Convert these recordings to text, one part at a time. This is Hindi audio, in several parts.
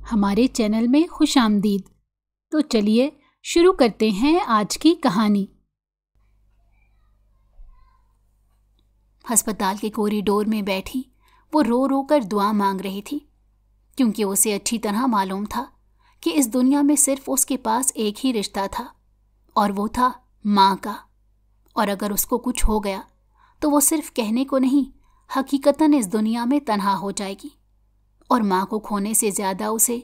हमारे चैनल में खुशामदीद। तो चलिए शुरू करते हैं आज की कहानी। अस्पताल के कॉरिडोर में बैठी वो रो रो कर दुआ मांग रही थी, क्योंकि उसे अच्छी तरह मालूम था कि इस दुनिया में सिर्फ उसके पास एक ही रिश्ता था, और वो था माँ का। और अगर उसको कुछ हो गया तो वो सिर्फ कहने को नहीं, हकीकतन इस दुनिया में तन्हा हो जाएगी। और माँ को खोने से ज्यादा उसे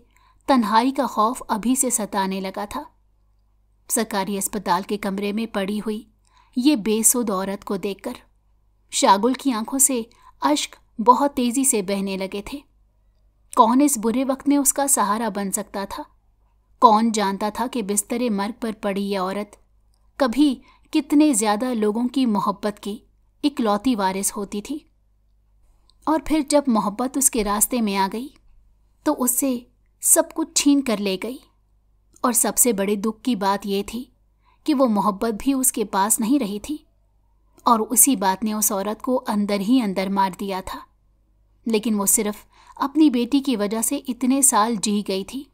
तन्हाई का खौफ अभी से सताने लगा था। सरकारी अस्पताल के कमरे में पड़ी हुई ये बेसुध औरत को देखकर शागुल की आंखों से अश्क बहुत तेजी से बहने लगे थे। कौन इस बुरे वक्त में उसका सहारा बन सकता था? कौन जानता था कि बिस्तरे मर्ग पर पड़ी यह औरत कभी कितने ज्यादा लोगों की मोहब्बत की इकलौती वारिस होती थी। और फिर जब मोहब्बत उसके रास्ते में आ गई तो उससे सब कुछ छीन कर ले गई। और सबसे बड़े दुख की बात यह थी कि वो मोहब्बत भी उसके पास नहीं रही थी, और उसी बात ने उस औरत को अंदर ही अंदर मार दिया था। लेकिन वो सिर्फ अपनी बेटी की वजह से इतने साल जी गई थी।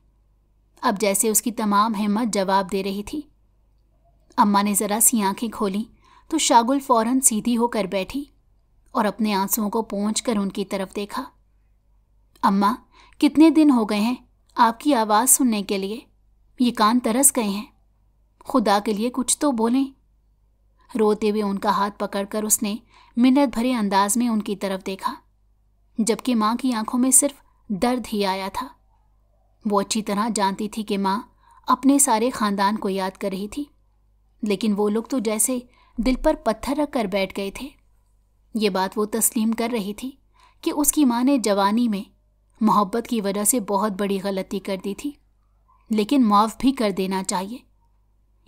अब जैसे उसकी तमाम हिम्मत जवाब दे रही थी। अम्मा ने जरा सी आंखें खोली तो शागुल फौरन सीधी होकर बैठी और अपने आंसुओं को पोंछकर उनकी तरफ देखा। अम्मा, कितने दिन हो गए हैं आपकी आवाज़ सुनने के लिए, ये कान तरस गए हैं। खुदा के लिए कुछ तो बोलें। रोते हुए उनका हाथ पकड़कर उसने मिन्नत भरे अंदाज में उनकी तरफ देखा, जबकि माँ की आंखों में सिर्फ दर्द ही आया था। वो अच्छी तरह जानती थी कि माँ अपने सारे खानदान को याद कर रही थी, लेकिन वो लोग तो जैसे दिल पर पत्थर रख कर बैठ गए थे। ये बात वो तस्लीम कर रही थी कि उसकी माँ ने जवानी में मोहब्बत की वजह से बहुत बड़ी गलती कर दी थी, लेकिन माफ़ भी कर देना चाहिए।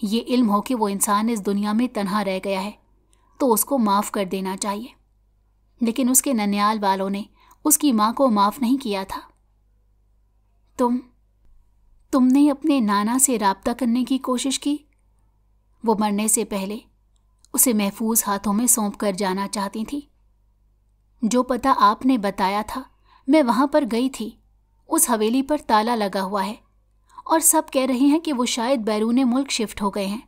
ये इल्म हो कि वो इंसान इस दुनिया में तन्हा रह गया है तो उसको माफ़ कर देना चाहिए। लेकिन उसके ननियाल वालों ने उसकी माँ को माफ़ नहीं किया था। तुमने अपने नाना से राब्ता करने की कोशिश की? वो मरने से पहले उसे महफूज हाथों में सौंप कर जाना चाहती थी। जो पता आपने बताया था मैं वहां पर गई थी, उस हवेली पर ताला लगा हुआ है और सब कह रहे हैं कि वो शायद बैरूने मुल्क शिफ्ट हो गए हैं।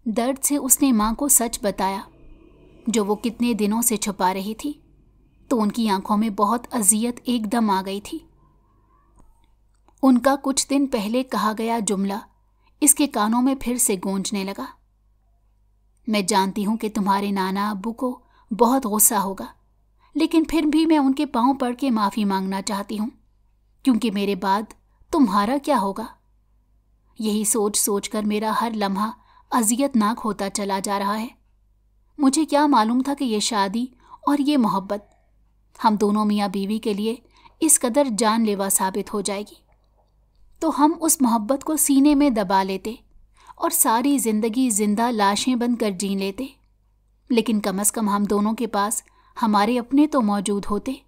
दर्द से उसने माँ को सच बताया, जो वो कितने दिनों से छुपा रही थी, तो उनकी आंखों में बहुत अजियत एकदम आ गई थी। उनका कुछ दिन पहले कहा गया जुमला इसके कानों में फिर से गूंजने लगा। मैं जानती हूं कि तुम्हारे नाना अब्बू को बहुत गुस्सा होगा, लेकिन फिर भी मैं उनके पांव पड़ के माफ़ी मांगना चाहती हूं, क्योंकि मेरे बाद तुम्हारा क्या होगा? यही सोच सोच कर मेरा हर लम्हा अजियतनाक होता चला जा रहा है। मुझे क्या मालूम था कि ये शादी और ये मोहब्बत हम दोनों मियाँ बीवी के लिए इस कदर जानलेवा साबित हो जाएगी। तो हम उस मोहब्बत को सीने में दबा लेते और सारी जिंदगी जिंदा लाशें बनकर जी लेते, लेकिन कम से कम हम दोनों के पास हमारे अपने तो मौजूद होते।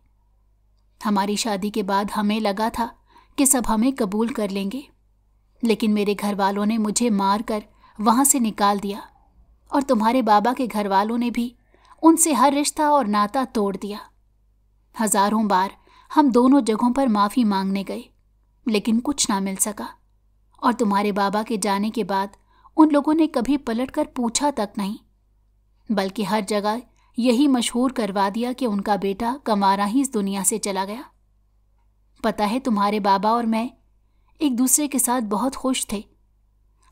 हमारी शादी के बाद हमें लगा था कि सब हमें कबूल कर लेंगे, लेकिन मेरे घर वालों ने मुझे मार कर वहाँ से निकाल दिया, और तुम्हारे बाबा के घर वालों ने भी उनसे हर रिश्ता और नाता तोड़ दिया। हजारों बार हम दोनों जगहों पर माफ़ी मांगने गए, लेकिन कुछ ना मिल सका। और तुम्हारे बाबा के जाने के बाद उन लोगों ने कभी पलटकर पूछा तक नहीं, बल्कि हर जगह यही मशहूर करवा दिया कि उनका बेटा कमारा ही इस दुनिया से चला गया। पता है, तुम्हारे बाबा और मैं एक दूसरे के साथ बहुत खुश थे।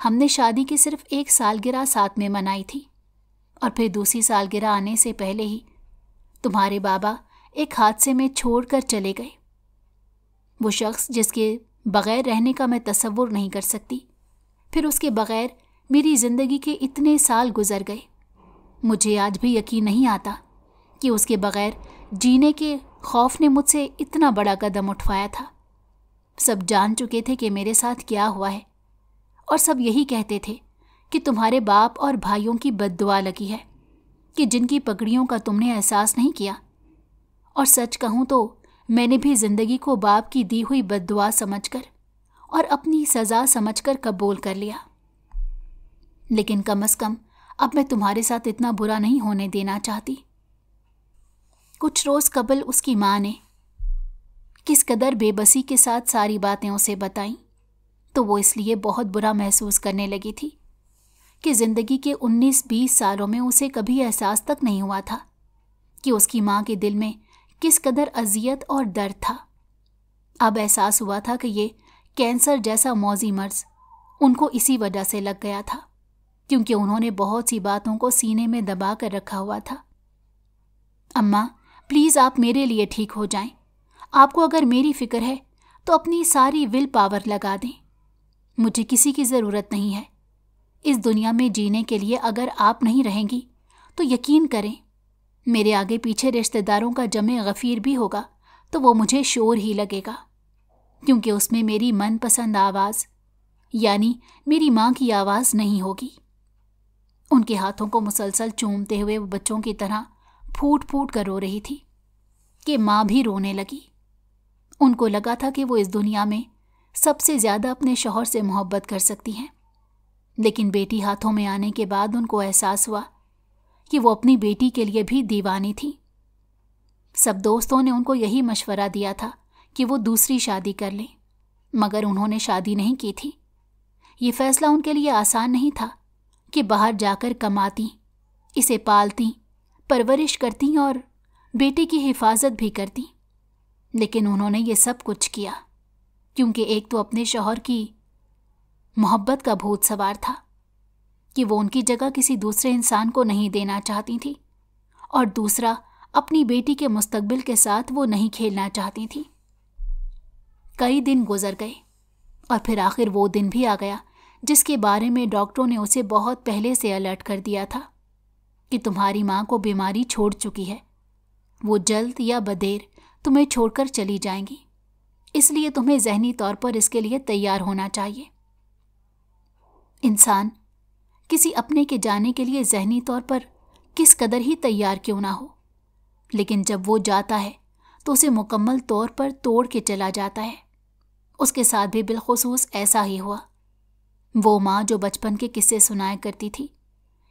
हमने शादी की सिर्फ एक सालगिरह साथ में मनाई थी, और फिर दूसरी सालगिरह आने से पहले ही तुम्हारे बाबा एक हादसे में छोड़कर चले गए। वो शख्स जिसके बग़ैर रहने का मैं तसव्वुर नहीं कर सकती, फिर उसके बग़ैर मेरी ज़िंदगी के इतने साल गुजर गए। मुझे आज भी यकीन नहीं आता कि उसके बग़ैर जीने के खौफ ने मुझसे इतना बड़ा कदम उठवाया था। सब जान चुके थे कि मेरे साथ क्या हुआ है, और सब यही कहते थे कि तुम्हारे बाप और भाइयों की बद्दुआ लगी है कि जिनकी पगड़ियों का तुमने एहसास नहीं किया। और सच कहूँ तो मैंने भी ज़िंदगी को बाप की दी हुई बद्दुआ समझकर और अपनी सज़ा समझकर कबूल कर लिया। लेकिन कम से कम अब मैं तुम्हारे साथ इतना बुरा नहीं होने देना चाहती। कुछ रोज़ कबल उसकी माँ ने किस कदर बेबसी के साथ सारी बातें उसे बताईं, तो वो इसलिए बहुत बुरा महसूस करने लगी थी कि जिंदगी के 19-20 सालों में उसे कभी एहसास तक नहीं हुआ था कि उसकी माँ के दिल में किस कदर अजियत और दर्द था। अब एहसास हुआ था कि ये कैंसर जैसा मौजी मर्ज उनको इसी वजह से लग गया था, क्योंकि उन्होंने बहुत सी बातों को सीने में दबा कर रखा हुआ था। अम्मा, प्लीज़ आप मेरे लिए ठीक हो जाएं। आपको अगर मेरी फिक्र है तो अपनी सारी विल पावर लगा दें। मुझे किसी की ज़रूरत नहीं है। इस दुनिया में जीने के लिए अगर आप नहीं रहेंगी तो यकीन करें, मेरे आगे पीछे रिश्तेदारों का जमे गफ़ीर भी होगा तो वो मुझे शोर ही लगेगा, क्योंकि उसमें मेरी मनपसंद आवाज़ यानी मेरी माँ की आवाज़ नहीं होगी। उनके हाथों को मुसलसल चूमते हुए वो बच्चों की तरह फूट फूट कर रो रही थी कि माँ भी रोने लगी। उनको लगा था कि वो इस दुनिया में सबसे ज़्यादा अपने शौहर से मोहब्बत कर सकती हैं, लेकिन बेटी हाथों में आने के बाद उनको एहसास हुआ कि वो अपनी बेटी के लिए भी दीवानी थी। सब दोस्तों ने उनको यही मशवरा दिया था कि वो दूसरी शादी कर लें, मगर उन्होंने शादी नहीं की थी। ये फैसला उनके लिए आसान नहीं था कि बाहर जाकर कमाती, इसे पालती, परवरिश करती और बेटे की हिफाजत भी करती, लेकिन उन्होंने ये सब कुछ किया क्योंकि एक तो अपने शौहर की मोहब्बत का भूत सवार था कि वो उनकी जगह किसी दूसरे इंसान को नहीं देना चाहती थी, और दूसरा अपनी बेटी के मुस्तकबिल के साथ वो नहीं खेलना चाहती थी। कई दिन गुजर गए और फिर आखिर वो दिन भी आ गया जिसके बारे में डॉक्टरों ने उसे बहुत पहले से अलर्ट कर दिया था कि तुम्हारी माँ को बीमारी छोड़ चुकी है। वो जल्द या बदेर तुम्हें छोड़कर चली जाएंगी, इसलिए तुम्हें ज़हनी तौर पर इसके लिए तैयार होना चाहिए। इंसान किसी अपने के जाने के लिए ज़हनी तौर पर किस कदर ही तैयार क्यों ना हो, लेकिन जब वो जाता है तो उसे मुकम्मल तौर पर तोड़ के चला जाता है। उसके साथ भी बिलखुसूस ऐसा ही हुआ। वो माँ जो बचपन के किस्से सुनाया करती थी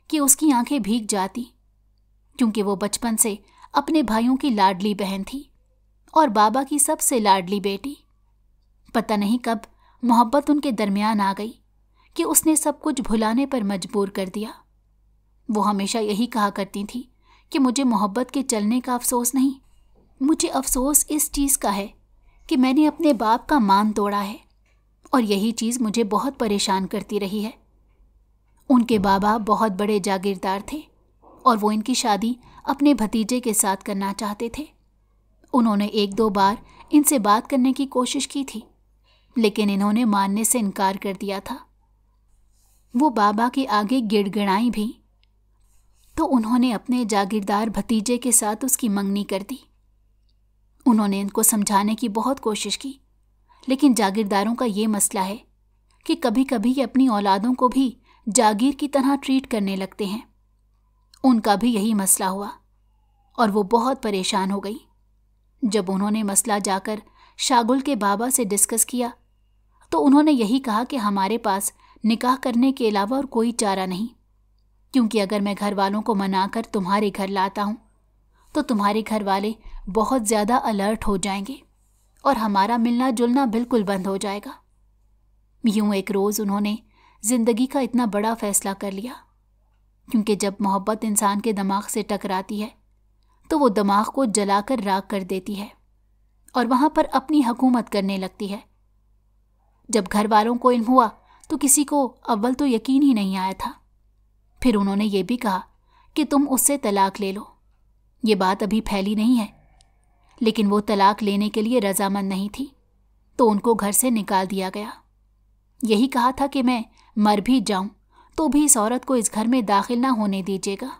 कि उसकी आंखें भीग जाती, क्योंकि वो बचपन से अपने भाइयों की लाडली बहन थी और बाबा की सबसे लाडली बेटी। पता नहीं कब मोहब्बत उनके दरमियान आ गई कि उसने सब कुछ भुलाने पर मजबूर कर दिया। वो हमेशा यही कहा करती थी कि मुझे मोहब्बत के चलने का अफसोस नहीं, मुझे अफसोस इस चीज़ का है कि मैंने अपने बाप का मान तोड़ा है, और यही चीज़ मुझे बहुत परेशान करती रही है। उनके बाबा बहुत बड़े जागीरदार थे और वो इनकी शादी अपने भतीजे के साथ करना चाहते थे। उन्होंने 1-2 बार इनसे बात करने की कोशिश की थी, लेकिन इन्होंने मानने से इनकार कर दिया था। वो बाबा के आगे गिड़गिड़ाई भी तो उन्होंने अपने जागीरदार भतीजे के साथ उसकी मंगनी कर दी। उन्होंने इनको समझाने की बहुत कोशिश की, लेकिन जागीरदारों का ये मसला है कि कभी कभी ये अपनी औलादों को भी जागीर की तरह ट्रीट करने लगते हैं। उनका भी यही मसला हुआ और वो बहुत परेशान हो गई। जब उन्होंने मसला जाकर शागुल के बाबा से डिस्कस किया तो उन्होंने यही कहा कि हमारे पास निकाह करने के अलावा और कोई चारा नहीं, क्योंकि अगर मैं घर वालों को मनाकर तुम्हारे घर लाता हूँ तो तुम्हारे घर वाले बहुत ज़्यादा अलर्ट हो जाएंगे और हमारा मिलना जुलना बिल्कुल बंद हो जाएगा। यूँ एक रोज़ उन्होंने ज़िंदगी का इतना बड़ा फ़ैसला कर लिया, क्योंकि जब मोहब्बत इंसान के दिमाग से टकराती है तो वो दिमाग को जलाकर राख कर देती है और वहाँ पर अपनी हुकूमत करने लगती है। जब घर वालों को इल्म हुआ तो किसी को अव्वल तो यकीन ही नहीं आया था। फिर उन्होंने ये भी कहा कि तुम उससे तलाक ले लो। ये बात अभी फैली नहीं है, लेकिन वो तलाक लेने के लिए रजामंद नहीं थी, तो उनको घर से निकाल दिया गया। यही कहा था कि मैं मर भी जाऊं तो भी इस औरत को इस घर में दाखिल ना होने दीजिएगा।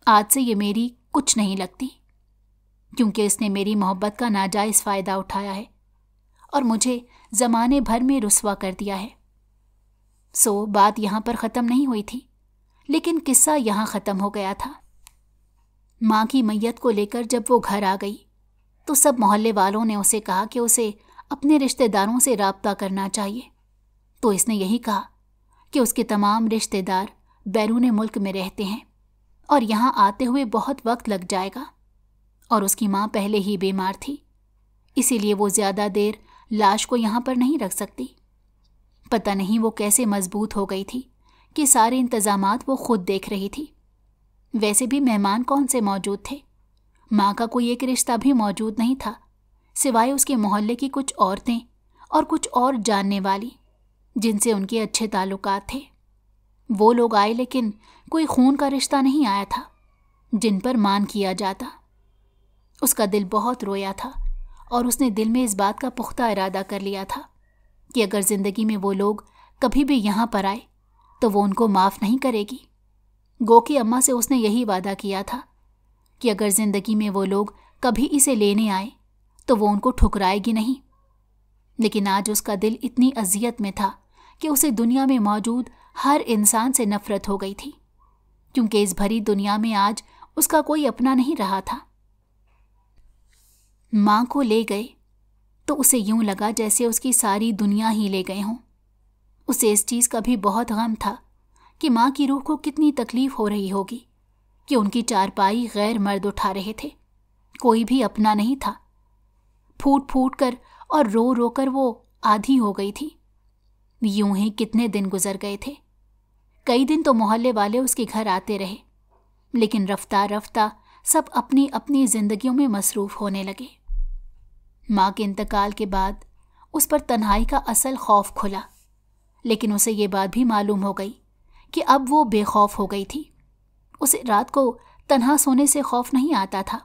आज से ये मेरी कुछ नहीं लगती, क्योंकि इसने मेरी मोहब्बत का नाजायज़ फ़ायदा उठाया है और मुझे ज़माने भर में रुस्वा कर दिया है। सो बात यहाँ पर ख़त्म नहीं हुई थी, लेकिन किस्सा यहाँ ख़त्म हो गया था। माँ की मैयत को लेकर जब वो घर आ गई तो सब मोहल्ले वालों ने उसे कहा कि उसे अपने रिश्तेदारों से राब्ता करना चाहिए। तो इसने यही कहा कि उसके तमाम रिश्तेदार बैरून मुल्क में रहते हैं और यहाँ आते हुए बहुत वक्त लग जाएगा, और उसकी माँ पहले ही बीमार थी, इसीलिए वो ज्यादा देर लाश को यहां पर नहीं रख सकती। पता नहीं वो कैसे मजबूत हो गई थी कि सारे इंतजामात वो खुद देख रही थी। वैसे भी मेहमान कौन से मौजूद थे, माँ का कोई एक रिश्ता भी मौजूद नहीं था सिवाय उसके मोहल्ले की कुछ औरतें और कुछ और जानने वाली जिनसे उनके अच्छे ताल्लुकात थे। वो लोग आए लेकिन कोई खून का रिश्ता नहीं आया था जिन पर मान किया जाता। उसका दिल बहुत रोया था और उसने दिल में इस बात का पुख्ता इरादा कर लिया था कि अगर जिंदगी में वो लोग कभी भी यहाँ पर आए तो वो उनको माफ़ नहीं करेगी। गो की अम्मा से उसने यही वादा किया था कि अगर जिंदगी में वो लोग कभी इसे लेने आए तो वो उनको ठुकराएगी नहीं। लेकिन आज उसका दिल इतनी अजियत में था कि उसे दुनिया में मौजूद हर इंसान से नफरत हो गई थी, क्योंकि इस भरी दुनिया में आज उसका कोई अपना नहीं रहा था। माँ को ले गए तो उसे यूं लगा जैसे उसकी सारी दुनिया ही ले गए हों। उसे इस चीज़ का भी बहुत गम था कि माँ की रूह को कितनी तकलीफ हो रही होगी कि उनकी चारपाई गैर मर्द उठा रहे थे, कोई भी अपना नहीं था। फूट फूट कर और रो रो कर वो आधी हो गई थी। यूं ही कितने दिन गुजर गए थे। कई दिन तो मोहल्ले वाले उसके घर आते रहे, लेकिन रफ्ता रफ्ता सब अपनी अपनी जिंदगियों में मसरूफ होने लगे। माँ के इंतकाल के बाद उस पर तन्हाई का असल खौफ खुला, लेकिन उसे ये बात भी मालूम हो गई कि अब वो बेखौफ हो गई थी। उसे रात को तन्हा सोने से खौफ नहीं आता था,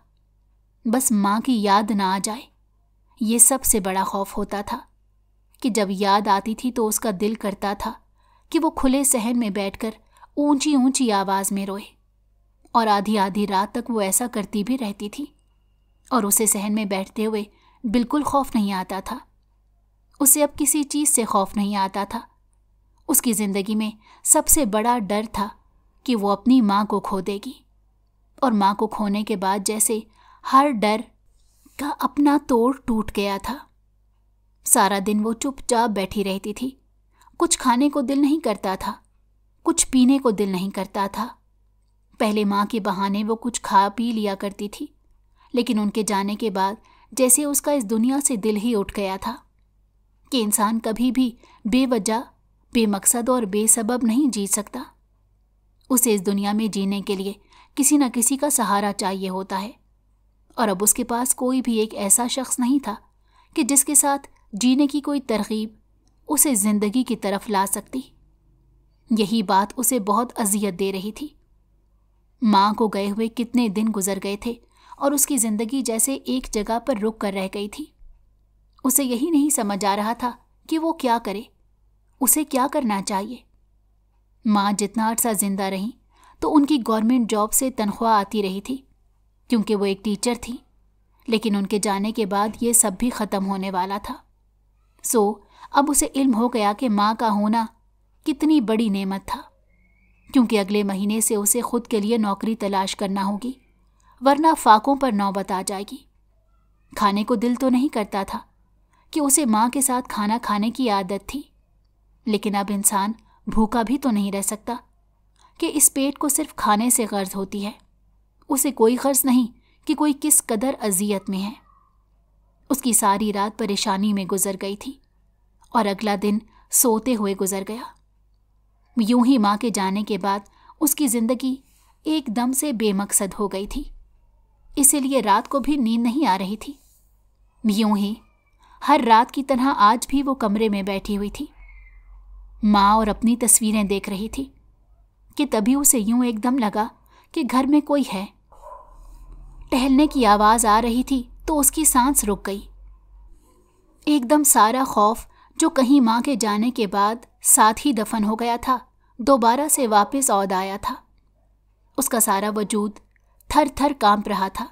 बस माँ की याद ना आ जाए, ये सबसे बड़ा खौफ होता था कि जब याद आती थी तो उसका दिल करता था कि वो खुले सहन में बैठकर ऊंची ऊंची आवाज़ में रोए। और आधी आधी रात तक वो ऐसा करती भी रहती थी और उसे सहन में बैठते हुए बिल्कुल खौफ नहीं आता था। उसे अब किसी चीज़ से खौफ नहीं आता था। उसकी ज़िंदगी में सबसे बड़ा डर था कि वो अपनी माँ को खो देगी, और माँ को खोने के बाद जैसे हर डर का अपना तोड़ टूट गया था। सारा दिन वो चुपचाप बैठी रहती थी। कुछ खाने को दिल नहीं करता था, कुछ पीने को दिल नहीं करता था। पहले माँ के बहाने वो कुछ खा पी लिया करती थी, लेकिन उनके जाने के बाद जैसे उसका इस दुनिया से दिल ही उठ गया था कि इंसान कभी भी बेवजह, बेमकसद और बेसबब नहीं जी सकता। उसे इस दुनिया में जीने के लिए किसी न किसी का सहारा चाहिए होता है, और अब उसके पास कोई भी एक ऐसा शख्स नहीं था कि जिसके साथ जीने की कोई तरकीब उसे जिंदगी की तरफ ला सकती। यही बात उसे बहुत अजियत दे रही थी। माँ को गए हुए कितने दिन गुजर गए थे और उसकी जिंदगी जैसे एक जगह पर रुक कर रह गई थी। उसे यही नहीं समझ आ रहा था कि वो क्या करे, उसे क्या करना चाहिए। माँ जितना अरसा जिंदा रही तो उनकी गवर्नमेंट जॉब से तनख्वाह आती रही थी, क्योंकि वो एक टीचर थी, लेकिन उनके जाने के बाद ये सब भी ख़त्म होने वाला था। अब उसे इल्म हो गया कि माँ का होना कितनी बड़ी नेमत था, क्योंकि अगले महीने से उसे खुद के लिए नौकरी तलाश करना होगी, वरना फाकों पर नौबत आ जाएगी। खाने को दिल तो नहीं करता था कि उसे माँ के साथ खाना खाने की आदत थी, लेकिन अब इंसान भूखा भी तो नहीं रह सकता कि इस पेट को सिर्फ खाने से गर्ज होती है। उसे कोई गर्ज नहीं कि कोई किस कदर अजियत में है। उसकी सारी रात परेशानी में गुजर गई थी और अगला दिन सोते हुए गुजर गया। यूं ही माँ के जाने के बाद उसकी जिंदगी एकदम से बेमकसद हो गई थी, इसीलिए रात को भी नींद नहीं आ रही थी। यूं ही हर रात की तरह आज भी वो कमरे में बैठी हुई थी, माँ और अपनी तस्वीरें देख रही थी कि तभी उसे यूं एकदम लगा कि घर में कोई है। टहलने की आवाज़ आ रही थी तो उसकी सांस रुक गई। एकदम सारा खौफ जो कहीं माँ के जाने के बाद साथ ही दफन हो गया था, दोबारा से वापस औद आया था। उसका सारा वजूद थर थर कांप रहा था,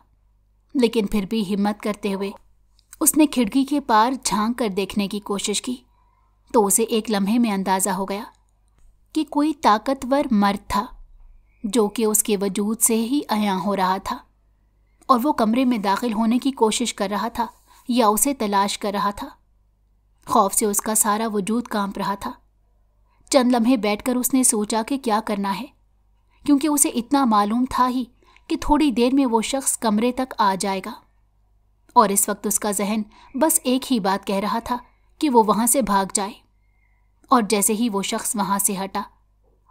लेकिन फिर भी हिम्मत करते हुए उसने खिड़की के पार झांक कर देखने की कोशिश की, तो उसे एक लम्हे में अंदाज़ा हो गया कि कोई ताकतवर मर्द था जो कि उसके वजूद से ही अयां हो रहा था, और वो कमरे में दाखिल होने की कोशिश कर रहा था या उसे तलाश कर रहा था। खौफ से उसका सारा वजूद कांप रहा था। चंद लम्हे बैठकर उसने सोचा कि क्या करना है, क्योंकि उसे इतना मालूम था ही कि थोड़ी देर में वो शख्स कमरे तक आ जाएगा। और इस वक्त उसका जहन बस एक ही बात कह रहा था कि वो वहां से भाग जाए। और जैसे ही वो शख्स वहां से हटा,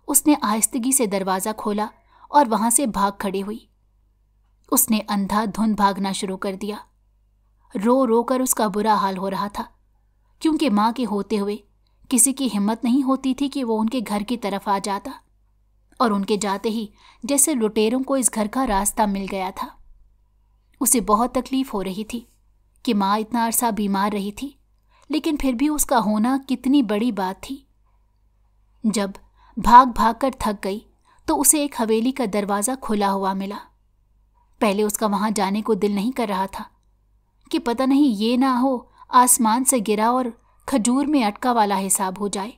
उसने आहिस्तगी से दरवाज़ा खोला और वहां से भाग खड़ी हुई। उसने अंधाधुंध भागना शुरू कर दिया। रो रो कर उसका बुरा हाल हो रहा था, क्योंकि माँ के होते हुए किसी की हिम्मत नहीं होती थी कि वो उनके घर की तरफ आ जाता, और उनके जाते ही जैसे लुटेरों को इस घर का रास्ता मिल गया था। उसे बहुत तकलीफ हो रही थी कि माँ इतना अरसा बीमार रही थी, लेकिन फिर भी उसका होना कितनी बड़ी बात थी। जब भाग भाग कर थक गई तो उसे एक हवेली का दरवाज़ा खुला हुआ मिला। पहले उसका वहां जाने को दिल नहीं कर रहा था कि पता नहीं ये ना हो आसमान से गिरा और खजूर में अटका वाला हिसाब हो जाए।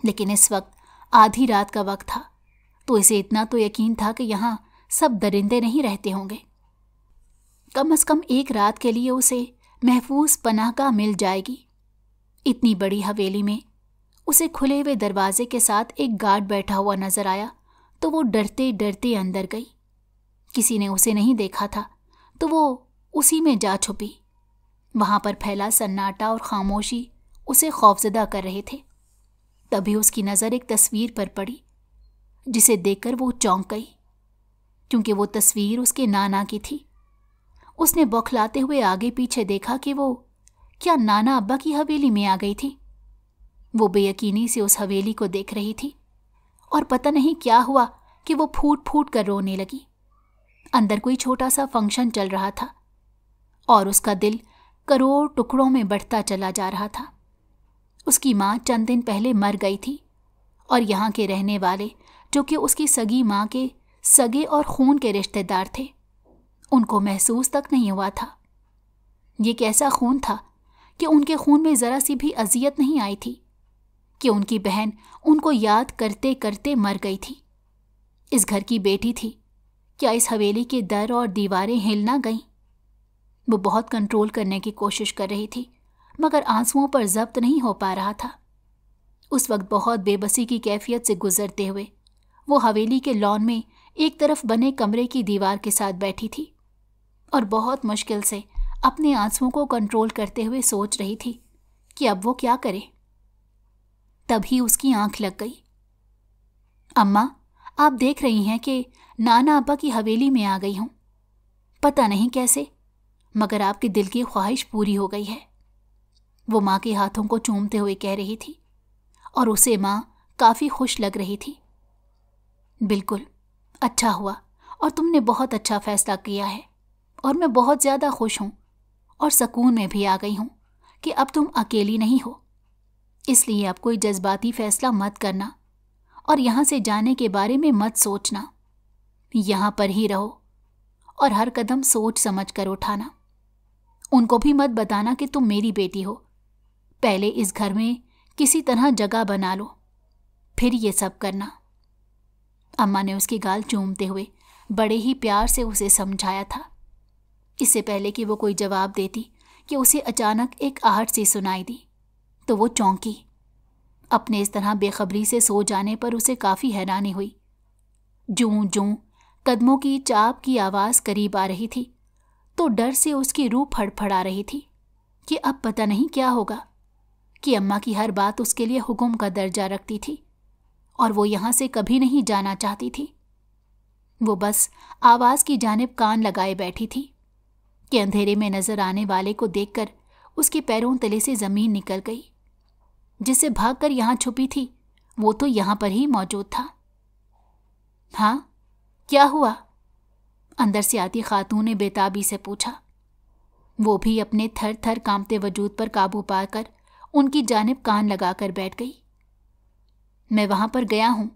लेकिन इस वक्त आधी रात का वक्त था, तो इसे इतना तो यकीन था कि यहां सब दरिंदे नहीं रहते होंगे। कम से कम एक रात के लिए उसे महफूज पनाहगाह मिल जाएगी। इतनी बड़ी हवेली में उसे खुले हुए दरवाजे के साथ एक गार्ड बैठा हुआ नजर आया तो वो डरते डरते अंदर गई। किसी ने उसे नहीं देखा था तो वो उसी में जा छुपी। वहां पर फैला सन्नाटा और खामोशी उसे खौफजदा कर रहे थे। तभी उसकी नज़र एक तस्वीर पर पड़ी, जिसे देखकर वो चौंक गई, क्योंकि वो तस्वीर उसके नाना की थी। उसने बौखलाते हुए आगे पीछे देखा कि वो क्या नाना अब्बा की हवेली में आ गई थी। वो बेयकीनी से उस हवेली को देख रही थी और पता नहीं क्या हुआ कि वो फूट फूट कर रोने लगी। अंदर कोई छोटा सा फंक्शन चल रहा था और उसका दिल करोड़ टुकड़ों में बढ़ता चला जा रहा था। उसकी माँ चंद दिन पहले मर गई थी और यहाँ के रहने वाले, जो कि उसकी सगी माँ के सगे और खून के रिश्तेदार थे, उनको महसूस तक नहीं हुआ था। ये कैसा खून था कि उनके खून में ज़रा सी भी अजियत नहीं आई थी कि उनकी बहन उनको याद करते करते मर गई थी। इस घर की बेटी थी, क्या इस हवेली के दर और दीवारें हिल ना गईं? वो बहुत कंट्रोल करने की कोशिश कर रही थी, मगर आंसुओं पर जब्त नहीं हो पा रहा था। उस वक्त बहुत बेबसी की कैफियत से गुजरते हुए वो हवेली के लॉन में एक तरफ बने कमरे की दीवार के साथ बैठी थी और बहुत मुश्किल से अपने आंसुओं को कंट्रोल करते हुए सोच रही थी कि अब वो क्या करे। तभी उसकी आंख लग गई। अम्मा, आप देख रही हैं कि नाना अब्बा की हवेली में आ गई हूं। पता नहीं कैसे, मगर आपके दिल की ख्वाहिश पूरी हो गई है, वो माँ के हाथों को चूमते हुए कह रही थी, और उसे माँ काफ़ी खुश लग रही थी। बिल्कुल, अच्छा हुआ और तुमने बहुत अच्छा फैसला किया है, और मैं बहुत ज़्यादा खुश हूँ और सुकून में भी आ गई हूँ कि अब तुम अकेली नहीं हो। इसलिए अब कोई जज्बाती फैसला मत करना और यहाँ से जाने के बारे में मत सोचना। यहाँ पर ही रहो और हर कदम सोच समझ कर उठाना। उनको भी मत बताना कि तुम मेरी बेटी हो। पहले इस घर में किसी तरह जगह बना लो, फिर ये सब करना। अम्मा ने उसकी गाल चूमते हुए बड़े ही प्यार से उसे समझाया था। इससे पहले कि वो कोई जवाब देती कि उसे अचानक एक आहट सी सुनाई दी, तो वो चौंकी। अपने इस तरह बेखबरी से सो जाने पर उसे काफ़ी हैरानी हुई। जूं जूं कदमों की चाप की आवाज़ करीब आ रही थी तो डर से उसकी रूह फड़फड़ा रही थी कि अब पता नहीं क्या होगा, कि अम्मा की हर बात उसके लिए हुक्म का दर्जा रखती थी और वो यहाँ से कभी नहीं जाना चाहती थी। वो बस आवाज़ की जानिब कान लगाए बैठी थी कि अंधेरे में नजर आने वाले को देखकर उसके पैरों तले से ज़मीन निकल गई। जिससे भागकर यहाँ छुपी थी वो तो यहाँ पर ही मौजूद था। हाँ, क्या हुआ? अंदर से आती खातून ने बेताबी से पूछा। वो भी अपने थर थर कांपते वजूद पर काबू पाकर उनकी जानिब कान लगाकर बैठ गई। मैं वहां पर गया हूं,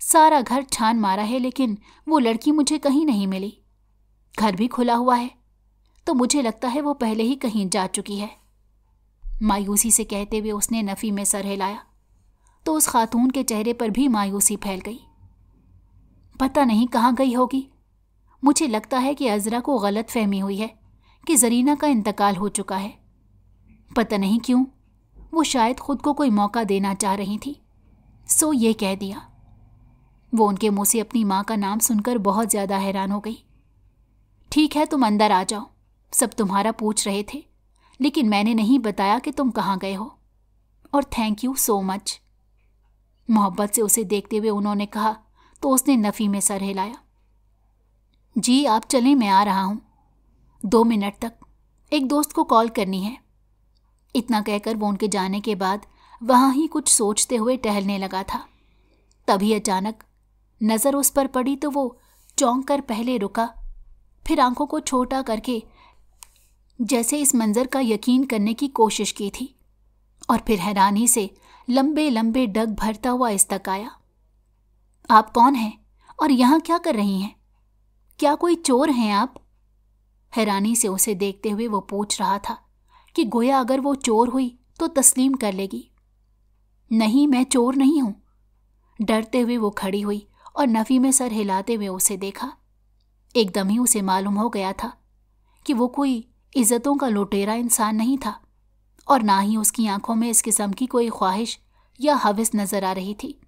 सारा घर छान मारा है, लेकिन वो लड़की मुझे कहीं नहीं मिली। घर भी खुला हुआ है, तो मुझे लगता है वो पहले ही कहीं जा चुकी है। मायूसी से कहते हुए उसने नफ़ी में सर हिलाया तो उस खातून के चेहरे पर भी मायूसी फैल गई। पता नहीं कहाँ गई होगी। मुझे लगता है कि अज़रा को गलत फहमी हुई है कि ज़रीना का इंतकाल हो चुका है। पता नहीं क्यों, वो शायद खुद को कोई मौका देना चाह रही थी, सो ये कह दिया। वो उनके मुंह से अपनी माँ का नाम सुनकर बहुत ज़्यादा हैरान हो गई। ठीक है, तुम अंदर आ जाओ, सब तुम्हारा पूछ रहे थे, लेकिन मैंने नहीं बताया कि तुम कहाँ गए हो। और थैंक यू सो मच। मोहब्बत से उसे देखते हुए उन्होंने कहा तो उसने नफ़ी में सर हिलाया। जी आप चलें, मैं आ रहा हूँ। 2 मिनट तक, एक दोस्त को कॉल करनी है। इतना कहकर वो उनके जाने के बाद वहाँ ही कुछ सोचते हुए टहलने लगा था। तभी अचानक नज़र उस पर पड़ी तो वो चौंक कर पहले रुका, फिर आंखों को छोटा करके जैसे इस मंजर का यकीन करने की कोशिश की थी, और फिर हैरानी से लंबे लंबे डग भरता हुआ इस तक आया। आप कौन हैं और यहाँ क्या कर रही हैं? क्या कोई चोर हैं आप? हैरानी से उसे देखते हुए वो पूछ रहा था कि गोया अगर वो चोर हुई तो तस्लीम कर लेगी। नहीं, मैं चोर नहीं हूं। डरते हुए वो खड़ी हुई और नफ़ी में सर हिलाते हुए उसे देखा। एकदम ही उसे मालूम हो गया था कि वो कोई इज्जतों का लुटेरा इंसान नहीं था, और ना ही उसकी आंखों में इस किस्म की कोई ख्वाहिश या हवस नजर आ रही थी।